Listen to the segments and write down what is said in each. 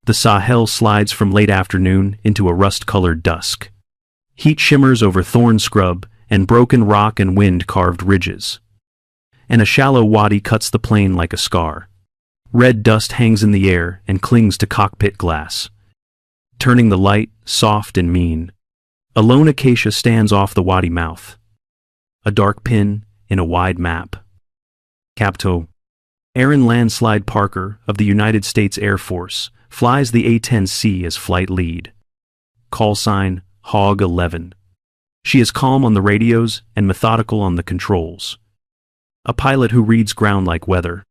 The Sahel slides from late afternoon into a rust-colored dusk. Heat shimmers over thorn scrub and broken rock and wind-carved ridges. And a shallow wadi cuts the plain like a scar. Red dust hangs in the air and clings to cockpit glass, turning the light soft and mean. A lone acacia stands off the wadi mouth, a dark pin in a wide map. Capto. Aaron Landslide Parker of the United States Air Force flies the A-10C as flight lead. Call sign, Hog 11. She is calm on the radios and methodical on the controls. A pilot who reads ground like weather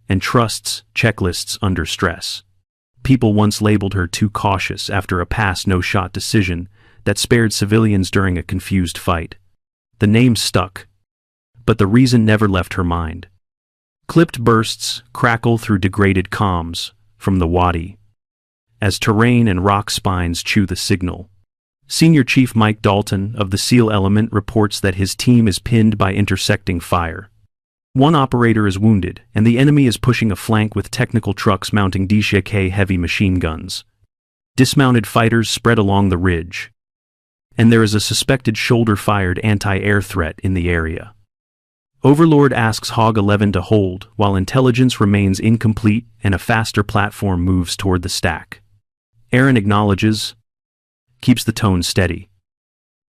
and trusts checklists under stress. People once labeled her too cautious after a pass no-shot decision that spared civilians during a confused fight. The name stuck, but the reason never left her mind. Clipped bursts crackle through degraded comms from the wadi as terrain and rock spines chew the signal. Senior Chief Mike Dalton of the SEAL Element reports that his team is pinned by intersecting fire. One operator is wounded, and the enemy is pushing a flank with technical trucks mounting DSHK heavy machine guns. Dismounted fighters spread along the ridge, and there is a suspected shoulder-fired anti-air threat in the area. Overlord asks Hog 11 to hold while intelligence remains incomplete and a faster platform moves toward the stack. Aaron acknowledges, keeps the tone steady,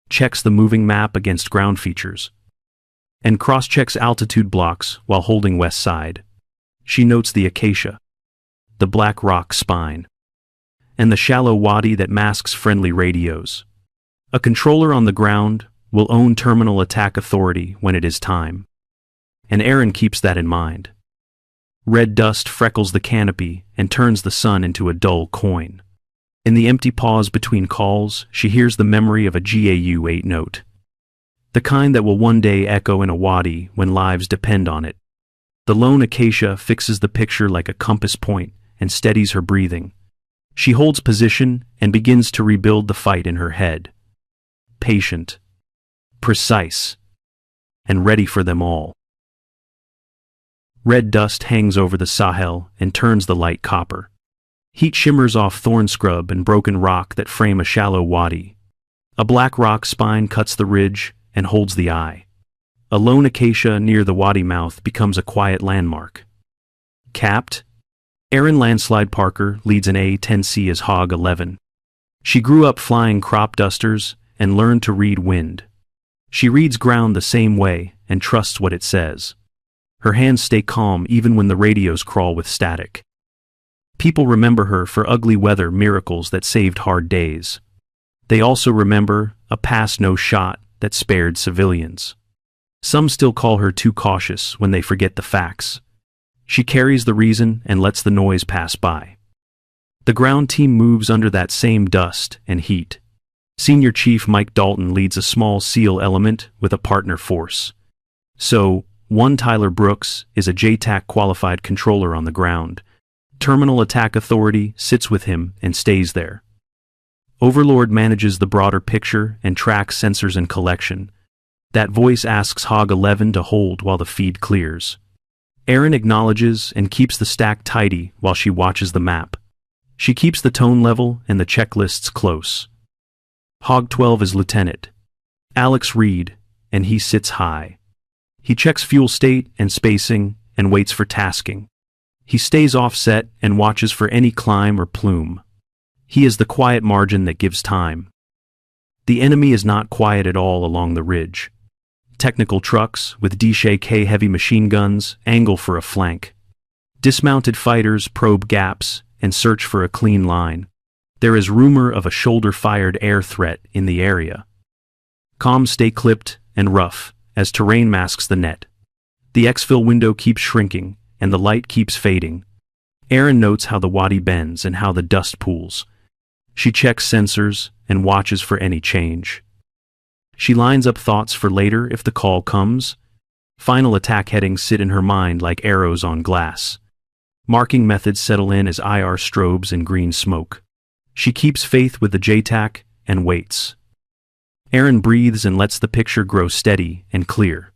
checks the moving map against ground features, and cross-checks altitude blocks while holding west side. She notes the acacia, the black rock spine, and the shallow wadi that masks friendly radios. A controller on the ground will own terminal attack authority when it is time. And Aaron keeps that in mind. Red dust freckles the canopy and turns the sun into a dull coin. In the empty pause between calls, she hears the memory of a GAU-8 note. The kind that will one day echo in a wadi when lives depend on it. The lone acacia fixes the picture like a compass point and steadies her breathing. She holds position and begins to rebuild the fight in her head. Patient, precise, and ready for them all. Red dust hangs over the Sahel and turns the light copper. Heat shimmers off thorn scrub and broken rock that frame a shallow wadi. A black rock spine cuts the ridge and holds the eye. A lone acacia near the wadi mouth becomes a quiet landmark. Capt. Aaron Landslide Parker leads an A-10C as Hog 11. She grew up flying crop dusters and learned to read wind. She reads ground the same way and trusts what it says. Her hands stay calm even when the radios crawl with static. People remember her for ugly weather miracles that saved hard days. They also remember a pass no shot that spared civilians. Some still call her too cautious when they forget the facts. She carries the reason and lets the noise pass by. The ground team moves under that same dust and heat. Senior Chief Mike Dalton leads a small SEAL element with a partner force. So, one Tyler Brooks is a JTAC qualified controller on the ground. Terminal Attack Authority sits with him and stays there. Overlord manages the broader picture and tracks sensors and collection. That voice asks Hog 11 to hold while the feed clears. Aaron acknowledges and keeps the stack tidy while she watches the map. She keeps the tone level and the checklists close. Hog 12 is Lieutenant Alex Reed, and he sits high. He checks fuel state and spacing and waits for tasking. He stays offset and watches for any climb or plume. He is the quiet margin that gives time. The enemy is not quiet at all along the ridge. Technical trucks with DSHK heavy machine guns angle for a flank. Dismounted fighters probe gaps and search for a clean line. There is rumor of a shoulder-fired air threat in the area. Comms stay clipped and rough as terrain masks the net. The exfil window keeps shrinking and the light keeps fading. Aaron notes how the wadi bends and how the dust pools. She checks sensors and watches for any change. She lines up thoughts for later if the call comes. Final attack headings sit in her mind like arrows on glass. Marking methods settle in as IR strobes and green smoke. She keeps faith with the JTAC and waits. Aaron breathes and lets the picture grow steady and clear.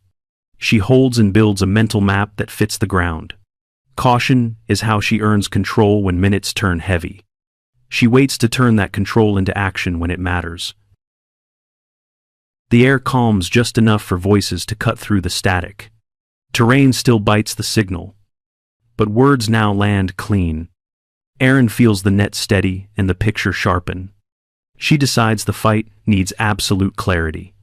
She holds and builds a mental map that fits the ground. Caution is how she earns control when minutes turn heavy. She waits to turn that control into action when it matters. The air calms just enough for voices to cut through the static. Terrain still bites the signal, but words now land clean. Erin feels the net steady and the picture sharpen. She decides the fight needs absolute clarity.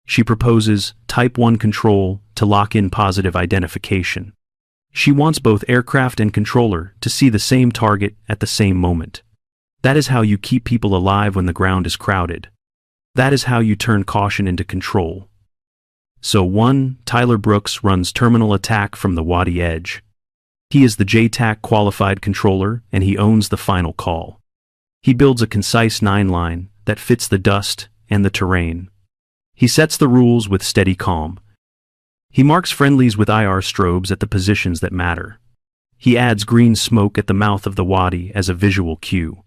She proposes Type 1 control to lock in positive identification. She wants both aircraft and controller to see the same target at the same moment. That is how you keep people alive when the ground is crowded. That is how you turn caution into control. So 1. Tyler Brooks runs terminal attack from the Wadi edge. He is the JTAC qualified controller and he owns the final call. He builds a concise 9-line that fits the dust and the terrain. He sets the rules with steady calm. He marks friendlies with IR strobes at the positions that matter. He adds green smoke at the mouth of the Wadi as a visual cue.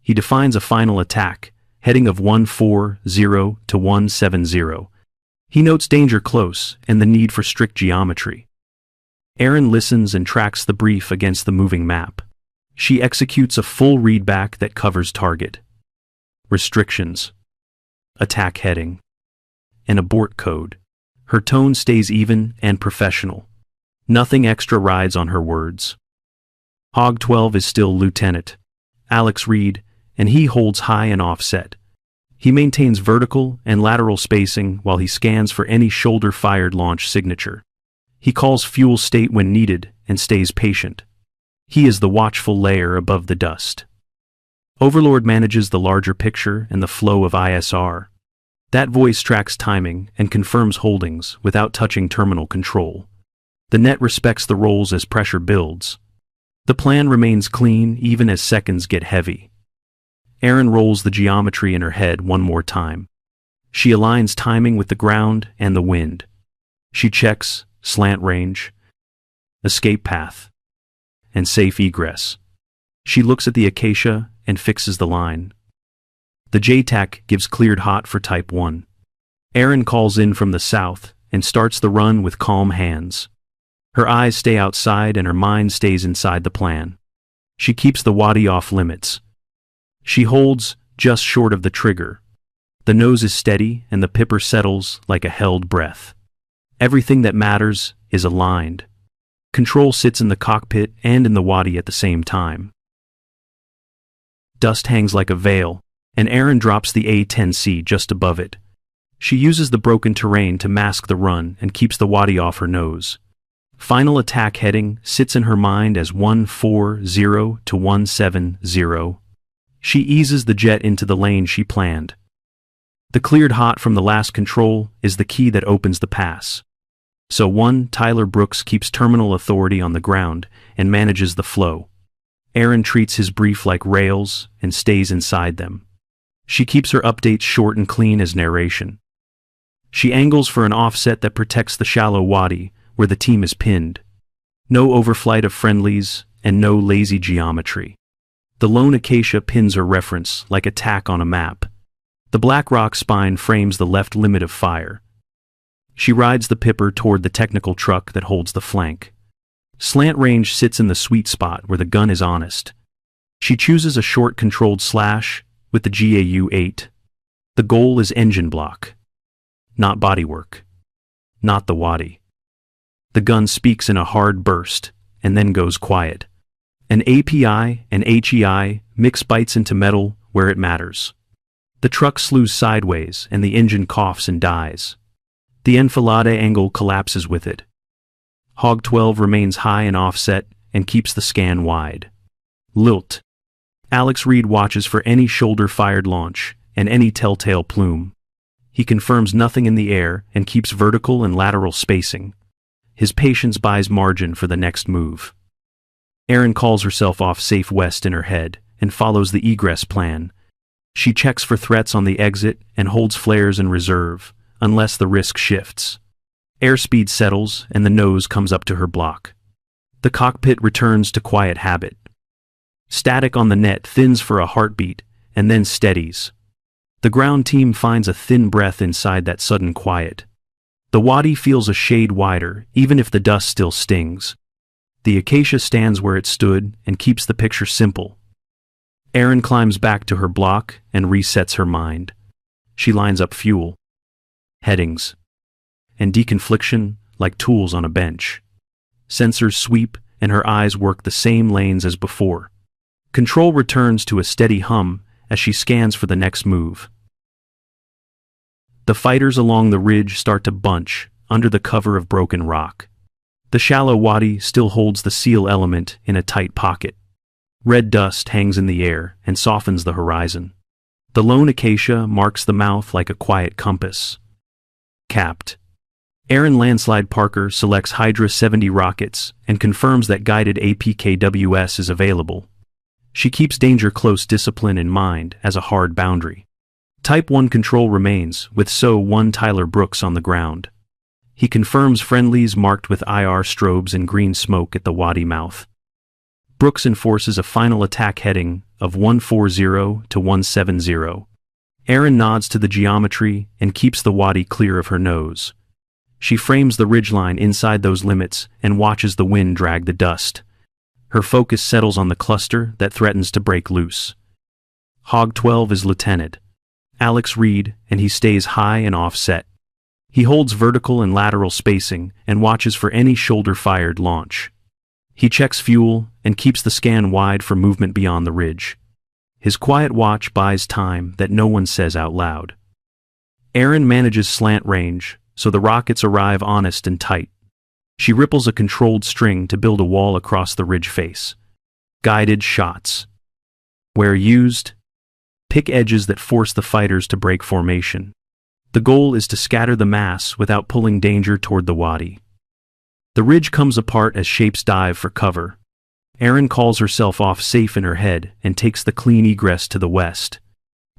He defines a final attack, heading of 140 to 170. He notes danger close and the need for strict geometry. Erin listens and tracks the brief against the moving map. She executes a full readback that covers target, restrictions, attack heading, and abort code. Her tone stays even and professional. Nothing extra rides on her words. Hog 12 is still Lieutenant Alex Reed, and he holds high and offset. He maintains vertical and lateral spacing while he scans for any shoulder-fired launch signature. He calls fuel state when needed and stays patient. He is the watchful layer above the dust. Overlord manages the larger picture and the flow of ISR. That voice tracks timing and confirms holdings without touching terminal control. The net respects the rolls as pressure builds. The plan remains clean even as seconds get heavy. Erin rolls the geometry in her head one more time. She aligns timing with the ground and the wind. She checks slant range, escape path, and safe egress. She looks at the acacia and fixes the line. The JTAC gives cleared hot for Type 1. Erin calls in from the south and starts the run with calm hands. Her eyes stay outside and her mind stays inside the plan. She keeps the Wadi off limits. She holds just short of the trigger. The nose is steady and the pipper settles like a held breath. Everything that matters is aligned. Control sits in the cockpit and in the Wadi at the same time. Dust hangs like a veil, and Erin drops the A-10C just above it. She uses the broken terrain to mask the run and keeps the Wadi off her nose. Final attack heading sits in her mind as 140 to 170. She eases the jet into the lane she planned. The cleared hot from the last control is the key that opens the pass. So 1. Tyler Brooks keeps terminal authority on the ground and manages the flow. Erin treats his brief like rails and stays inside them. She keeps her updates short and clean as narration. She angles for an offset that protects the shallow Wadi where the team is pinned. No overflight of friendlies and no lazy geometry. The lone acacia pins her reference like a tack on a map. The black rock spine frames the left limit of fire. She rides the pipper toward the technical truck that holds the flank. Slant range sits in the sweet spot where the gun is honest. She chooses a short controlled slash with the GAU-8. The goal is engine block, not bodywork, not the Wadi. The gun speaks in a hard burst and then goes quiet. An API and HEI mix bites into metal where it matters. The truck slews sideways and the engine coughs and dies. The enfilade angle collapses with it. Hog 12 remains high and offset and keeps the scan wide. Lilt. Alex Reed watches for any shoulder-fired launch and any telltale plume. He confirms nothing in the air and keeps vertical and lateral spacing. His patience buys margin for the next move. Erin calls herself off safe west in her head and follows the egress plan. She checks for threats on the exit and holds flares in reserve, unless the risk shifts. Airspeed settles and the nose comes up to her block. The cockpit returns to quiet habit. Static on the net thins for a heartbeat and then steadies. The ground team finds a thin breath inside that sudden quiet. The Wadi feels a shade wider, even if the dust still stings. The acacia stands where it stood and keeps the picture simple. Erin climbs back to her block and resets her mind. She lines up fuel, headings, and deconfliction like tools on a bench. Sensors sweep, and her eyes work the same lanes as before. Control returns to a steady hum as she scans for the next move. The fighters along the ridge start to bunch under the cover of broken rock. The shallow wadi still holds the seal element in a tight pocket. Red dust hangs in the air and softens the horizon. The lone acacia marks the mouth like a quiet compass. Capped. Erin Landslide Parker selects Hydra 70 rockets and confirms that guided APKWS is available. She keeps danger close discipline in mind as a hard boundary. Type 1 control remains, with So-1 Tyler Brooks on the ground. He confirms friendlies marked with IR strobes and green smoke at the wadi mouth. Brooks enforces a final attack heading of 140 to 170. Erin nods to the geometry and keeps the wadi clear of her nose. She frames the ridgeline inside those limits and watches the wind drag the dust. Her focus settles on the cluster that threatens to break loose. Hog 12 is Lieutenant Alex Reed, and he stays high and offset. He holds vertical and lateral spacing and watches for any shoulder-fired launch. He checks fuel and keeps the scan wide for movement beyond the ridge. His quiet watch buys time that no one says out loud. Erin manages slant range, so the rockets arrive honest and tight. She ripples a controlled string to build a wall across the ridge face. Guided shots. Where used, pick edges that force the fighters to break formation. The goal is to scatter the mass without pulling danger toward the wadi. The ridge comes apart as shapes dive for cover. Erin calls herself off safe in her head and takes the clean egress to the west.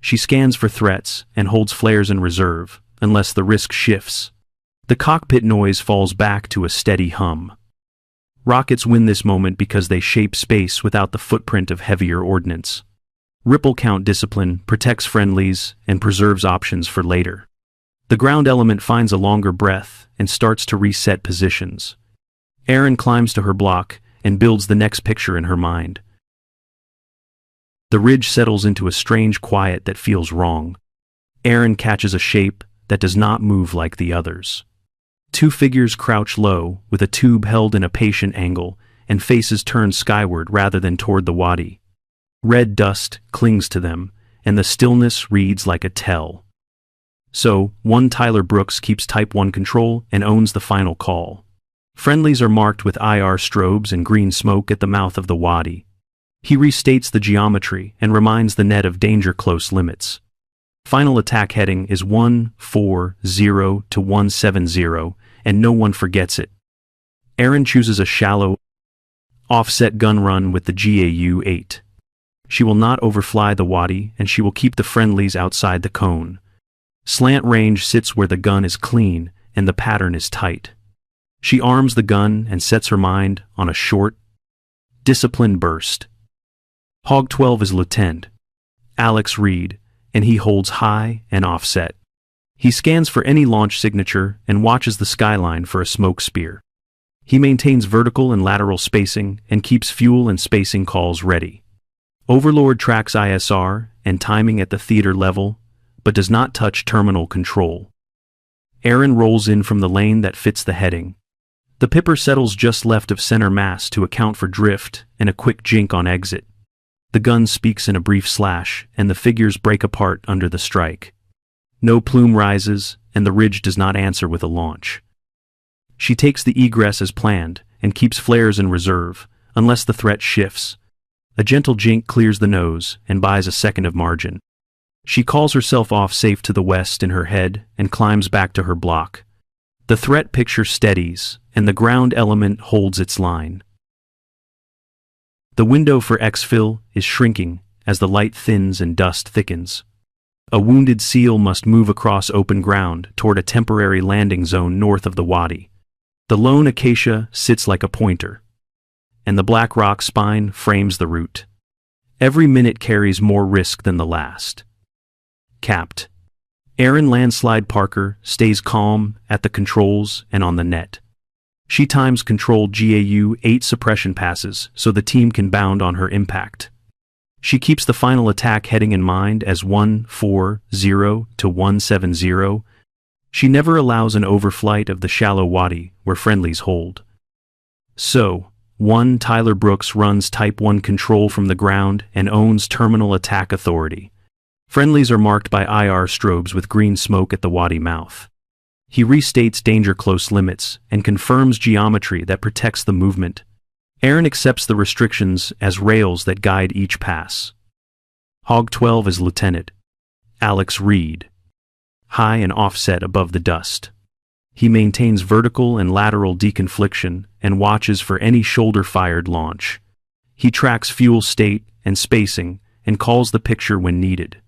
She scans for threats and holds flares in reserve, unless the risk shifts. The cockpit noise falls back to a steady hum. Rockets win this moment because they shape space without the footprint of heavier ordnance. Ripple count discipline protects friendlies and preserves options for later. The ground element finds a longer breath and starts to reset positions. Erin climbs to her block and builds the next picture in her mind. The ridge settles into a strange quiet that feels wrong. Erin catches a shape that does not move like the others. Two figures crouch low, with a tube held in a patient angle, and faces turned skyward rather than toward the wadi. Red dust clings to them, and the stillness reads like a tell. So-1 Tyler Brooks keeps Type 1 control and owns the final call. Friendlies are marked with IR strobes and green smoke at the mouth of the wadi. He restates the geometry and reminds the net of danger close limits. Final attack heading is 140 to 170, and no one forgets it. Erin chooses a shallow, offset gun run with the GAU-8. She will not overfly the wadi, and she will keep the friendlies outside the cone. Slant range sits where the gun is clean and the pattern is tight. She arms the gun and sets her mind on a short, disciplined burst. Hog 12 is Lieutenant Alex Reed, and he holds high and offset. He scans for any launch signature and watches the skyline for a smoke spear. He maintains vertical and lateral spacing and keeps fuel and spacing calls ready. Overlord tracks ISR and timing at the theater level, but does not touch terminal control. Erin rolls in from the lane that fits the heading. The Pipper settles just left of center mass to account for drift and a quick jink on exit. The gun speaks in a brief slash, and the figures break apart under the strike. No plume rises, and the ridge does not answer with a launch. She takes the egress as planned and keeps flares in reserve, unless the threat shifts. A gentle jink clears the nose and buys a second of margin. She calls herself off safe to the west in her head and climbs back to her block. The threat picture steadies, and the ground element holds its line. The window for exfil is shrinking as the light thins and dust thickens. A wounded seal must move across open ground toward a temporary landing zone north of the wadi. The lone acacia sits like a pointer, and the black rock spine frames the route. Every minute carries more risk than the last. Capped. Erin Landslide Parker stays calm at the controls and on the net. She times controlled GAU-8 suppression passes so the team can bound on her impact. She keeps the final attack heading in mind as 140 to 170. She never allows an overflight of the shallow wadi where friendlies hold. So, 1 Tyler Brooks runs Type 1 control from the ground and owns terminal attack authority. Friendlies are marked by IR strobes with green smoke at the wadi mouth. He restates danger close limits and confirms geometry that protects the movement. Aaron accepts the restrictions as rails that guide each pass. Hog 12 is Lieutenant Alex Reed, high and offset above the dust. He maintains vertical and lateral deconfliction and watches for any shoulder-fired launch. He tracks fuel state and spacing and calls the picture when needed.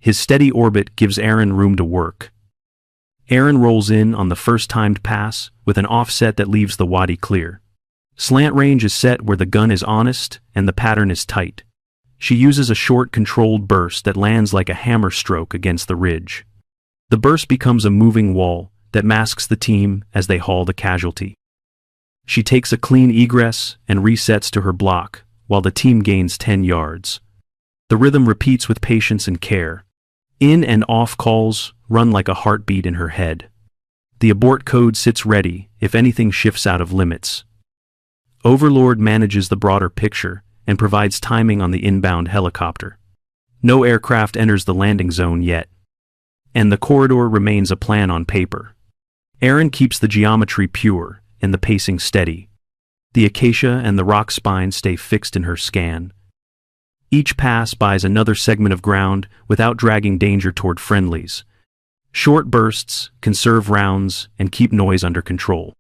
His steady orbit gives Aaron room to work. Aaron rolls in on the first timed pass with an offset that leaves the wadi clear. Slant range is set where the gun is honest and the pattern is tight. She uses a short controlled burst that lands like a hammer stroke against the ridge. The burst becomes a moving wall that masks the team as they haul the casualty. She takes a clean egress and resets to her block while the team gains 10 yards. The rhythm repeats with patience and care. In and off calls run like a heartbeat in her head. The abort code sits ready if anything shifts out of limits. Overlord manages the broader picture and provides timing on the inbound helicopter. No aircraft enters the landing zone yet, and the corridor remains a plan on paper. Aaron keeps the geometry pure and the pacing steady. The acacia and the rock spine stay fixed in her scan. Each pass buys another segment of ground without dragging danger toward friendlies. Short bursts conserve rounds and keep noise under control.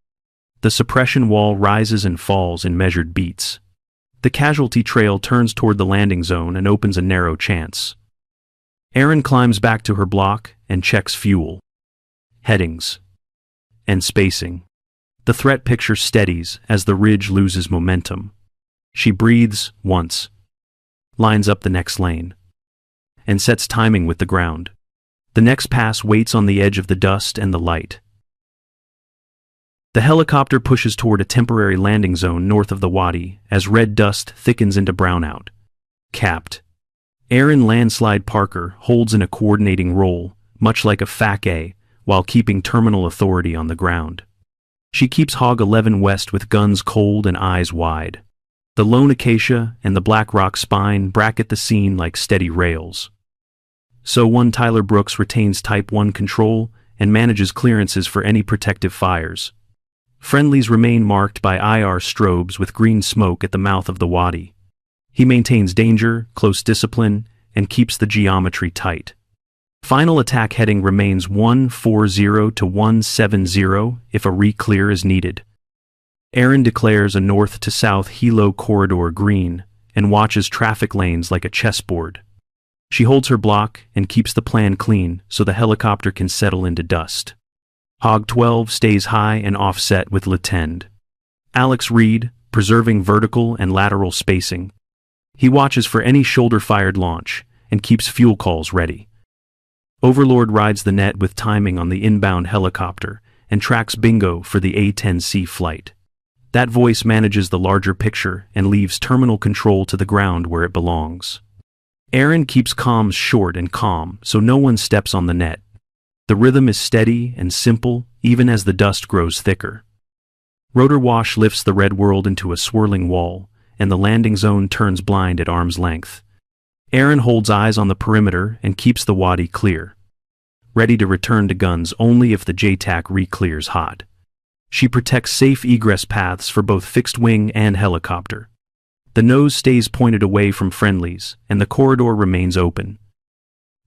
The suppression wall rises and falls in measured beats. The casualty trail turns toward the landing zone and opens a narrow chance. Aaron climbs back to her block and checks fuel, headings, and spacing. The threat picture steadies as the ridge loses momentum. She breathes once, lines up the next lane, and sets timing with the ground. The next pass waits on the edge of the dust and the light. The helicopter pushes toward a temporary landing zone north of the wadi as red dust thickens into brownout. Capped. Aaron Landslide Parker holds in a coordinating role, much like a FAC-A, while keeping terminal authority on the ground. She keeps Hog 11 west with guns cold and eyes wide. The lone acacia and the black rock spine bracket the scene like steady rails. So 1 Tyler Brooks retains Type 1 control and manages clearances for any protective fires. Friendlies remain marked by IR strobes with green smoke at the mouth of the wadi. He maintains danger, close discipline, and keeps the geometry tight. Final attack heading remains 140 to 170 if a re-clear is needed. Aaron declares a north to south helo corridor green and watches traffic lanes like a chessboard. She holds her block and keeps the plan clean so the helicopter can settle into dust. Hog 12 stays high and offset with Lieutenant Alex Reed, preserving vertical and lateral spacing. He watches for any shoulder-fired launch and keeps fuel calls ready. Overlord rides the net with timing on the inbound helicopter and tracks bingo for the A-10C flight. That voice manages the larger picture and leaves terminal control to the ground where it belongs. Aaron keeps comms short and calm so no one steps on the net. The rhythm is steady and simple even as the dust grows thicker. Rotor wash lifts the red world into a swirling wall, and the landing zone turns blind at arm's length. Aaron holds eyes on the perimeter and keeps the wadi clear, ready to return to guns only if the JTAC re-clears hot. She protects safe egress paths for both fixed-wing and helicopter. The nose stays pointed away from friendlies, and the corridor remains open.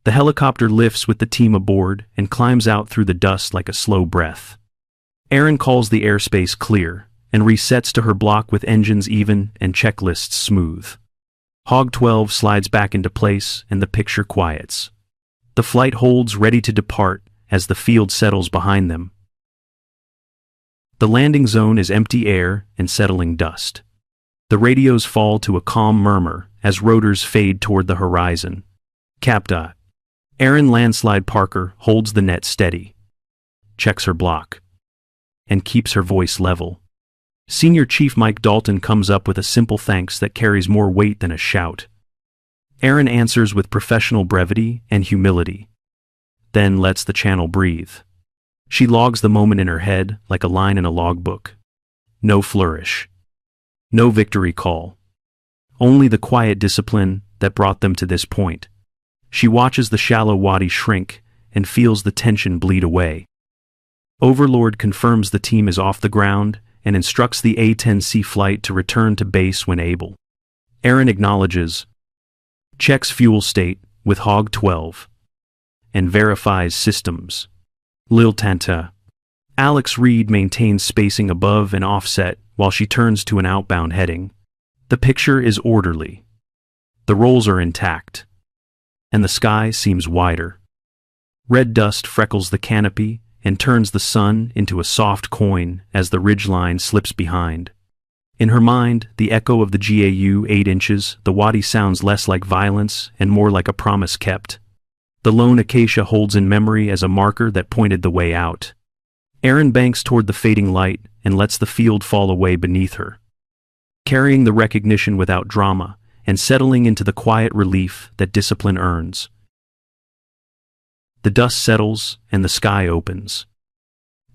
The helicopter lifts with the team aboard and climbs out through the dust like a slow breath. Aaron calls the airspace clear and resets to her block with engines even and checklists smooth. Hog 12 slides back into place and the picture quiets. The flight holds ready to depart as the field settles behind them. The landing zone is empty air and settling dust. The radios fall to a calm murmur as rotors fade toward the horizon. Capta. Aaron Landslide Parker holds the net steady, checks her block, and keeps her voice level. Senior Chief Mike Dalton comes up with a simple thanks that carries more weight than a shout. Aaron answers with professional brevity and humility, then lets the channel breathe. She logs the moment in her head like a line in a logbook. No flourish. No victory call. Only the quiet discipline that brought them to this point. She watches the shallow wadi shrink and feels the tension bleed away. Overlord confirms the team is off the ground and instructs the A-10C flight to return to base when able. Aaron acknowledges, checks fuel state with Hog 12, and verifies systems. Lil Tanta. Alex Reed maintains spacing above and offset while she turns to an outbound heading. The picture is orderly. The rolls are intact. And the sky seems wider. Red dust freckles the canopy and turns the sun into a soft coin as the ridgeline slips behind. In her mind, the echo of the GAU 8 inches, the wadi sounds less like violence and more like a promise kept. The lone acacia holds in memory as a marker that pointed the way out. Aaron banks toward the fading light and lets the field fall away beneath her, carrying the recognition without drama and settling into the quiet relief that discipline earns. The dust settles and the sky opens.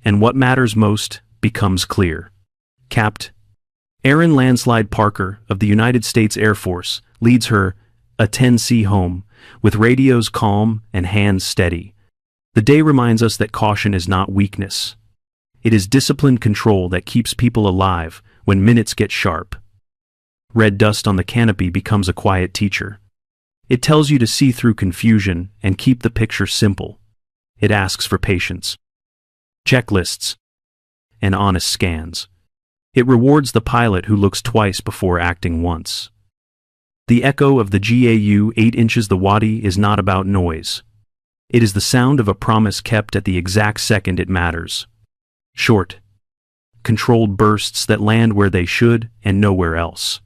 And what matters most becomes clear. Capt. Aaron Landslide Parker of the United States Air Force leads her A-10C home with radios calm and hands steady. The day reminds us that caution is not weakness. It is disciplined control that keeps people alive when minutes get sharp. Red dust on the canopy becomes a quiet teacher. It tells you to see through confusion and keep the picture simple. It asks for patience, checklists, and honest scans. It rewards the pilot who looks twice before acting once. The echo of the GAU 8 inches the wadi is not about noise. It is the sound of a promise kept at the exact second it matters. Short, controlled bursts that land where they should and nowhere else.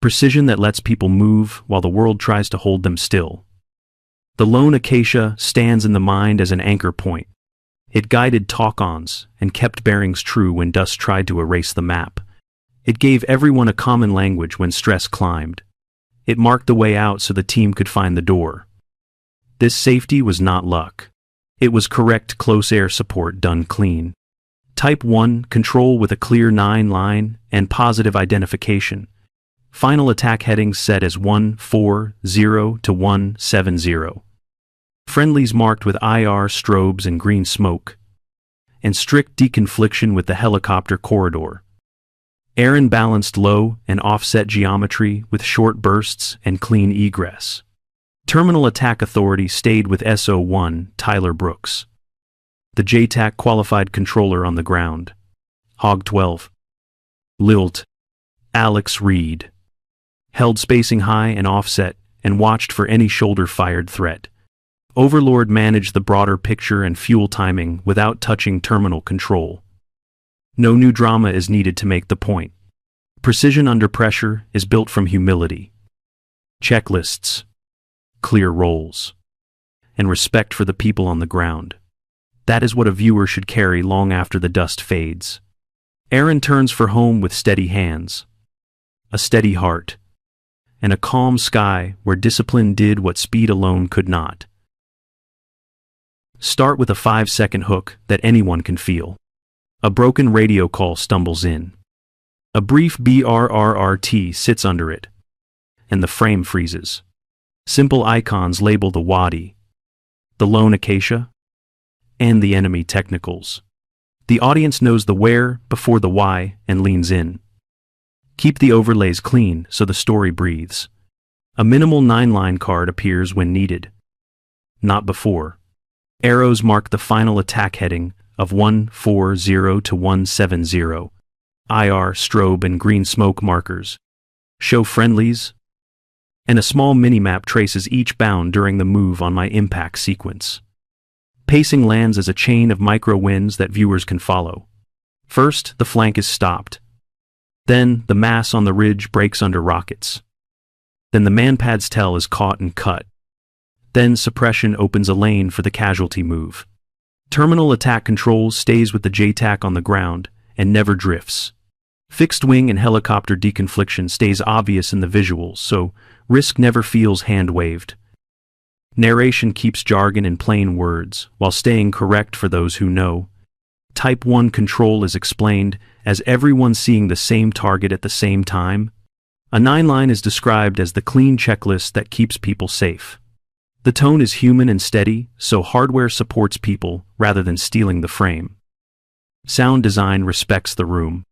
Precision that lets people move while the world tries to hold them still. The lone acacia stands in the mind as an anchor point. It guided talk-ons and kept bearings true when dust tried to erase the map. It gave everyone a common language when stress climbed. It marked the way out so the team could find the door. This safety was not luck. It was correct close air support done clean. Type 1, control with a clear 9 line and positive identification. Final attack headings set as 140 to 170. Friendlies marked with IR strobes and green smoke. And strict deconfliction with the helicopter corridor. Aaron balanced low and offset geometry with short bursts and clean egress. Terminal Attack Authority stayed with SO1 Tyler Brooks. The JTAC qualified controller on the ground. Hog 12. Lilt. Alex Reed. Held spacing high and offset and watched for any shoulder-fired threat. Overlord managed the broader picture and fuel timing without touching terminal control. No new drama is needed to make the point. Precision under pressure is built from humility. Checklists, clear roles, and respect for the people on the ground. That is what a viewer should carry long after the dust fades. Aaron turns for home with steady hands, a steady heart, and a calm sky where discipline did what speed alone could not. Start with a 5-second hook that anyone can feel. A broken radio call stumbles in. A brief BRRRT sits under it, and the frame freezes. Simple icons label the wadi, the lone acacia, and the enemy technicals. The audience knows the where before the why and leans in. Keep the overlays clean so the story breathes. A minimal 9-line card appears when needed, not before. Arrows mark the final attack heading of 140 to 170. IR, strobe, and green smoke markers show friendlies, and a small minimap traces each bound during the move on my impact sequence. Pacing lands as a chain of micro-wins that viewers can follow. First, the flank is stopped. Then, the mass on the ridge breaks under rockets. Then the manpad's tail is caught and cut. Then suppression opens a lane for the casualty move. Terminal attack controls stays with the JTAC on the ground and never drifts. Fixed wing and helicopter deconfliction stays obvious in the visuals, so Risk never feels hand-waved. Narration keeps jargon in plain words, while staying correct for those who know. Type 1 control is explained as everyone seeing the same target at the same time. A 9-line is described as the clean checklist that keeps people safe. The tone is human and steady, so hardware supports people rather than stealing the frame. Sound design respects the room.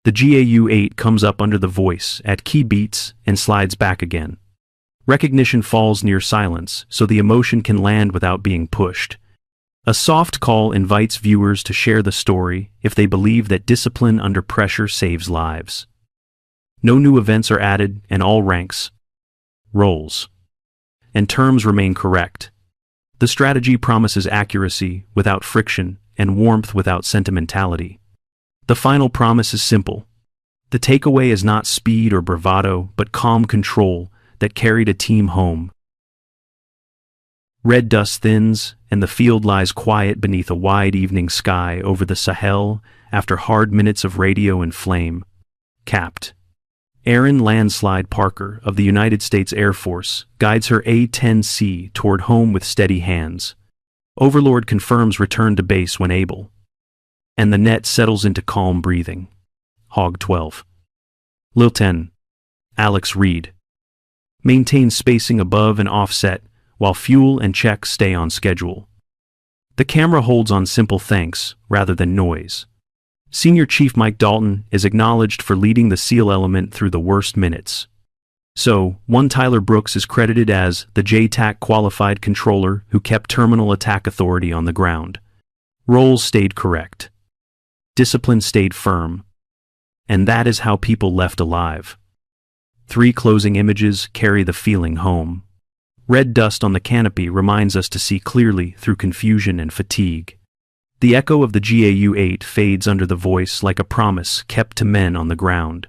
The GAU-8 comes up under the voice at key beats and slides back again. Recognition falls near silence, so the emotion can land without being pushed. A soft call invites viewers to share the story if they believe that discipline under pressure saves lives. No new events are added, and all ranks, roles, and terms remain correct. The strategy promises accuracy without friction and warmth without sentimentality. The final promise is simple. The takeaway is not speed or bravado, but calm control that carried a team home. Red dust thins, and the field lies quiet beneath a wide evening sky over the Sahel after hard minutes of radio and flame. Capt. Erin Landslide Parker of the United States Air Force guides her A-10C toward home with steady hands. Overlord confirms return to base when able. And the net settles into calm breathing. Hog 12. Lil 10. Alex Reed maintains spacing above and offset while fuel and checks stay on schedule. The camera holds on simple thanks rather than noise. Senior Chief Mike Dalton is acknowledged for leading the SEAL element through the worst minutes. So, one Tyler Brooks is credited as the JTAC qualified controller who kept terminal attack authority on the ground. Roles stayed correct. Discipline stayed firm. And that is how people left alive. 3 closing images carry the feeling home. Red dust on the canopy reminds us to see clearly through confusion and fatigue. The echo of the GAU-8 fades under the voice like a promise kept to men on the ground.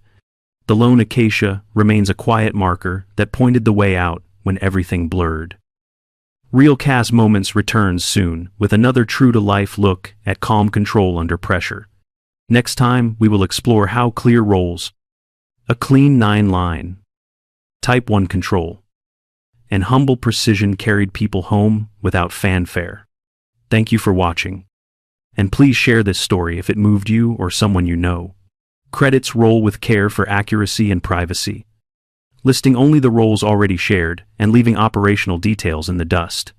The lone acacia remains a quiet marker that pointed the way out when everything blurred. Real Cast Moments returns soon with another true-to-life look at calm control under pressure. Next time, we will explore how clear roles, a clean 9-line, Type 1 control, and humble precision carried people home without fanfare. Thank you for watching. And please share this story if it moved you or someone you know. Credits roll with care for accuracy and privacy, listing only the roles already shared and leaving operational details in the dust.